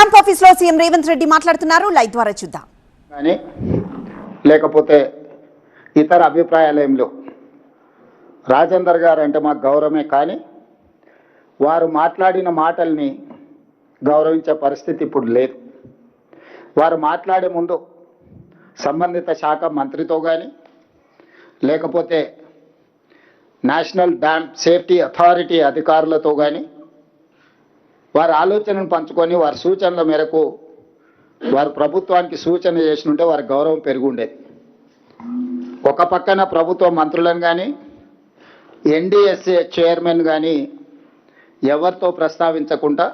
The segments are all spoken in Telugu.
క్యాంప్ ఆఫీస్ లో సీఎం రేవంత్ రెడ్డి మాట్లాడుతున్నారు. లైవ్ ద్వారా చూద్దాం. కానీ లేకపోతే ఇతర అభిప్రాయాలు ఏం లేవు. రాజేందర్ గారు అంటే మాకు గౌరవమే, కానీ వారు మాట్లాడిన మాటల్ని గౌరవించే పరిస్థితి ఇప్పుడు లేదు. వారు మాట్లాడే ముందు సంబంధిత శాఖ మంత్రితో కానీ లేకపోతే నేషనల్ డ్యామ్ సేఫ్టీ అథారిటీ అధికారులతో కానీ వారి ఆలోచనను పంచుకొని వారి సూచనల మేరకు వారు ప్రభుత్వానికి సూచన చేసినుంటే వారి గౌరవం పెరుగుండేది. ఒక పక్కన ప్రభుత్వ మంత్రులను కానీ ఎన్డీఎస్ఏ చైర్మన్ కానీ ఎవరితో ప్రస్తావించకుండా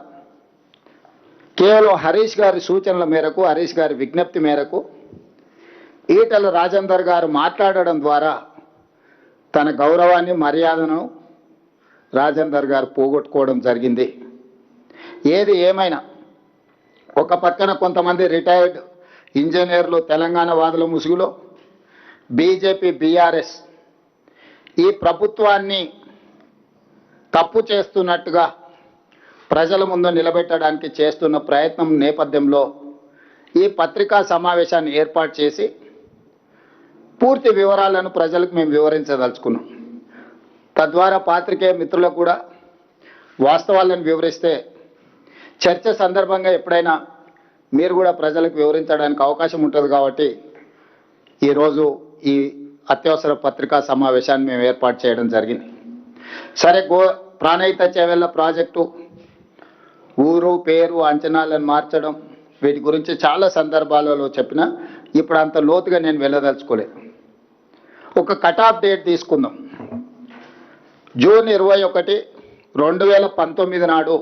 కేవలం హరీష్ గారి సూచనల మేరకు, హరీష్ గారి విజ్ఞప్తి మేరకు ఈటెల రాజేందర్ గారు మాట్లాడడం ద్వారా తన గౌరవాన్ని, మర్యాదను రాజేందర్ గారు పోగొట్టుకోవడం జరిగింది. ఏది ఏమైనా ఒక పక్కన కొంతమంది రిటైర్డ్ ఇంజనీర్లు తెలంగాణ వాదుల ముసుగులో బీజేపీ, బీఆర్ఎస్ ఈ ప్రభుత్వాన్ని తప్పు చేస్తున్నట్టుగా ప్రజల ముందు నిలబెట్టడానికి చేస్తున్న ప్రయత్నం నేపథ్యంలో ఈ పత్రికా సమావేశాన్ని ఏర్పాటు చేసి పూర్తి వివరాలను ప్రజలకు మేము వివరించదలుచుకున్నాం. తద్వారా పాత్రికేయ మిత్రులకు కూడా వాస్తవాలను వివరిస్తే చర్చ సందర్భంగా ఎప్పుడైనా మీరు కూడా ప్రజలకు వివరించడానికి అవకాశం ఉంటుంది. కాబట్టి ఈరోజు ఈ అత్యవసర పత్రికా సమావేశాన్ని మేము ఏర్పాటు చేయడం జరిగింది. సరే, ప్రాణహిత చేవెళ్ల ప్రాజెక్టు ఊరు పేరు అంచనాలను మార్చడం వీటి గురించి చాలా సందర్భాలలో చెప్పినా ఇప్పుడు అంత లోతుగా నేను వెళ్ళదలుచుకోలేదు. ఒక కట్ ఆఫ్ డేట్ తీసుకుందాం. జూన్ 21, 2019 నాడు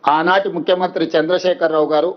ఆనాటి ముఖ్యమంత్రి చంద్రశేఖరరావు గారు